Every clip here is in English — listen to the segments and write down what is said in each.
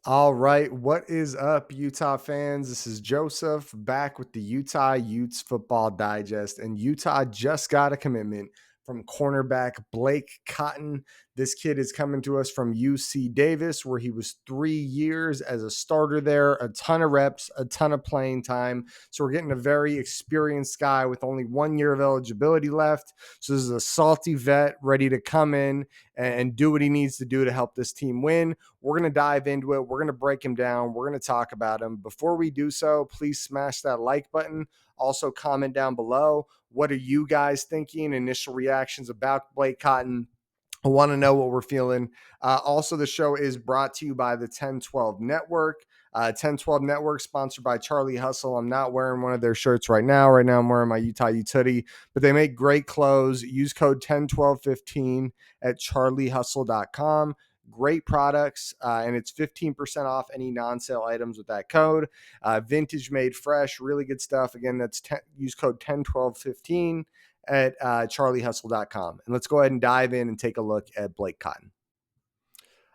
All right, what is up, Utah fans? This is Joseph back with the Utah Utes Football Digest, and Utah just got a commitment from cornerback Blake Cotton. This kid is coming to us from UC Davis, where he was 3 years as a starter there, a ton of reps, a ton of playing time. So we're getting a very experienced guy with only 1 year of eligibility left. So this is a salty vet ready to come in and do what he needs to do to help this team win. We're going to dive into it. We're going to break him down. We're going to talk about him. Before we do so, please smash that like button. Also, comment down below. What are you guys thinking? Initial reactions about Blake Cotton. I want to know what we're feeling. Also, the show is brought to you by the 1012 Network. 1012 Network, sponsored by Charlie Hustle. I'm not wearing one of their shirts right now. Right now, I'm wearing my Utah Utes hoodie, but they make great clothes. Use code 101215 at charliehustle.com. Great products, and it's 15% off any non-sale items with that code. Vintage made fresh, really good stuff. Again, use code 101215 at charliehustle.com. And let's go ahead and dive in and take a look at Blake Cotton.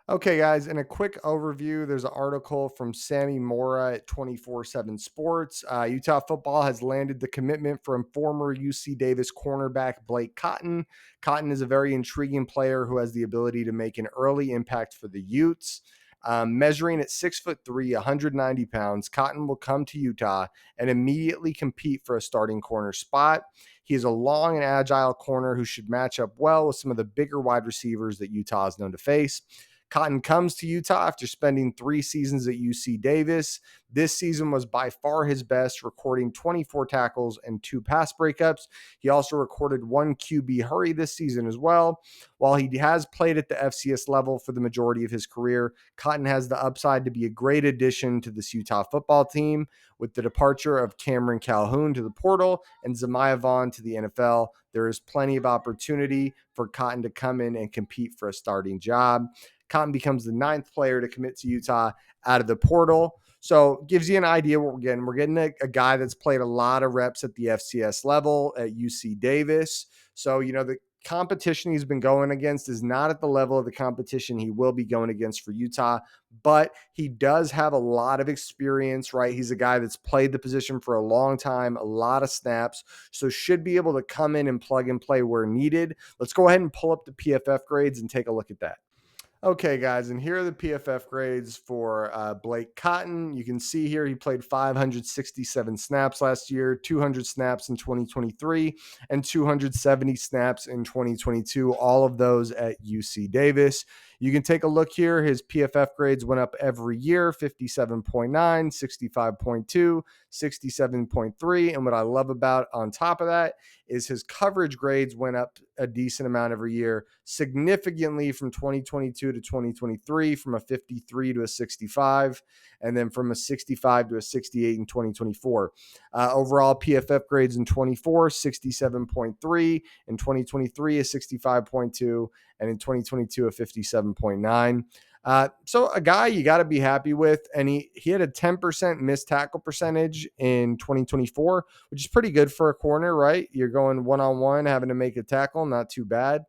Okay, guys, in a quick overview, there's an article from Sammy Mora at 24/7 Sports. Utah football has landed the commitment from former UC Davis cornerback Blake Cotton. Cotton is a very intriguing player who has the ability to make an early impact for the Utes. Measuring at 6'3", 190 pounds, Cotton will come to Utah and immediately compete for a starting corner spot. He is a long and agile corner who should match up well with some of the bigger wide receivers that Utah is known to face. Cotton comes to Utah after spending 3 seasons at UC Davis. This season was by far his best, recording 24 tackles and 2 pass breakups. He also recorded 1 QB hurry this season as well. While he has played at the FCS level for the majority of his career, Cotton has the upside to be a great addition to this Utah football team. With the departure of Cameron Calhoun to the portal and Zamiah Vaughn to the NFL, there is plenty of opportunity for Cotton to come in and compete for a starting job. Cotton becomes the 9th player to commit to Utah out of the portal. So gives you an idea what we're getting. We're getting a guy that's played a lot of reps at the FCS level at UC Davis. So, the competition he's been going against is not at the level of the competition he will be going against for Utah, but he does have a lot of experience, right? He's a guy that's played the position for a long time, a lot of snaps, so should be able to come in and plug and play where needed. Let's go ahead and pull up the PFF grades and take a look at that. Okay, guys, and here are the PFF grades for Blake Cotton. You can see here he played 567 snaps last year, 200 snaps in 2023, and 270 snaps in 2022, all of those at UC Davis. You can take a look here. His PFF grades went up every year, 57.9, 65.2, 67.3. And what I love about on top of that is his coverage grades went up a decent amount every year, significantly from 2022 to 2023, from a 53 to a 65, and then from a 65 to a 68 in 2024. Overall PFF grades in 24, 67.3, in 2023 a 65.2, and in 2022 a 57.9. So a guy you got to be happy with, and he had a 10% missed tackle percentage in 2024, which is pretty good for a corner, right? You're going one-on-one, having to make a tackle, not too bad.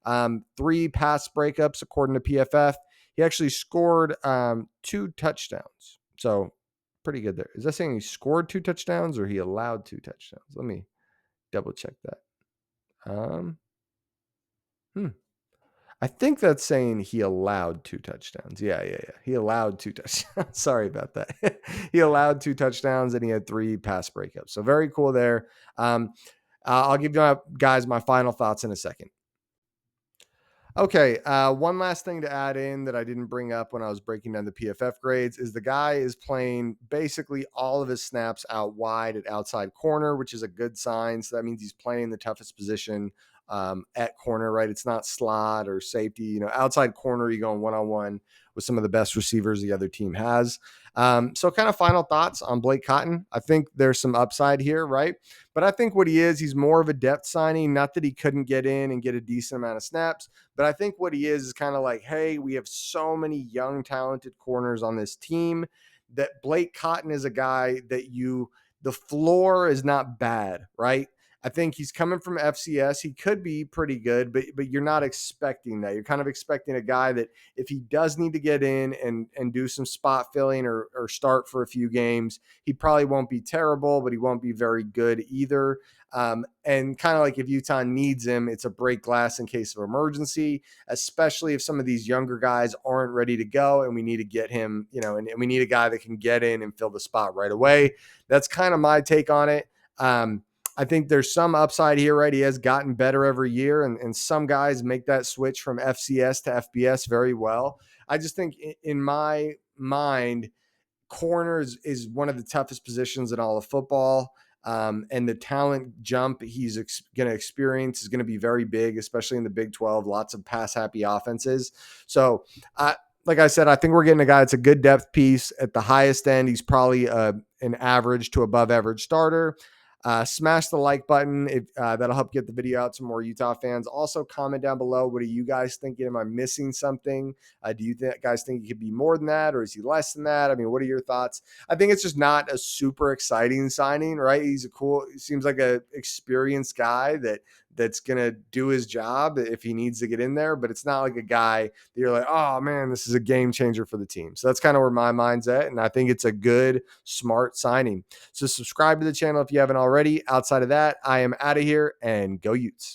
3 pass breakups according to PFF. He actually scored 2 touchdowns, so pretty good there. Is that saying he scored 2 touchdowns or he allowed 2 touchdowns? Let me double check that. I think that's saying he allowed 2 touchdowns. Yeah. He allowed 2 touchdowns. Sorry about that. He allowed 2 touchdowns and he had 3 pass breakups. So very cool there. I'll give you guys my final thoughts in a second. Okay, one last thing to add in that I didn't bring up when I was breaking down the PFF grades is the guy is playing basically all of his snaps out wide at outside corner, which is a good sign. So that means he's playing the toughest position at corner, right? It's not slot or safety. Outside corner, you're going one-on-one with some of the best receivers the other team has. So kind of final thoughts on Blake Cotton. I think there's some upside here, right? But I think what he is, he's more of a depth signing. Not that he couldn't get in and get a decent amount of snaps, but I think what he is kind of like, hey, we have so many young, talented corners on this team that Blake Cotton is a guy that the floor is not bad, right? I think he's coming from FCS. He could be pretty good, but you're not expecting that. You're kind of expecting a guy that if he does need to get in and do some spot filling or start for a few games, he probably won't be terrible, but he won't be very good either. And kind of like if Utah needs him, it's a break glass in case of emergency, especially if some of these younger guys aren't ready to go and we need to get him, and we need a guy that can get in and fill the spot right away. That's kind of my take on it. I think there's some upside here, right? He has gotten better every year, and some guys make that switch from FCS to FBS very well. I just think in my mind, corner is one of the toughest positions in all of football. And the talent jump he's going to experience is going to be very big, especially in the Big 12, lots of pass happy offenses. So, like I said, I think we're getting a guy that's a good depth piece at the highest end. He's probably an average to above average starter. Smash the like button. That'll help get the video out to more Utah fans. Also, comment down below. What are you guys thinking? Am I missing something? Do you guys think he could be more than that, or is he less than that? I mean, what are your thoughts? I think it's just not a super exciting signing, right? He seems like a experienced guy that's going to do his job if he needs to get in there, but it's not like a guy that you're like, oh man, this is a game changer for the team. So that's kind of where my mind's at. And I think it's a good, smart signing. So subscribe to the channel if you haven't already. Outside of that, I am out of here, and go Utes.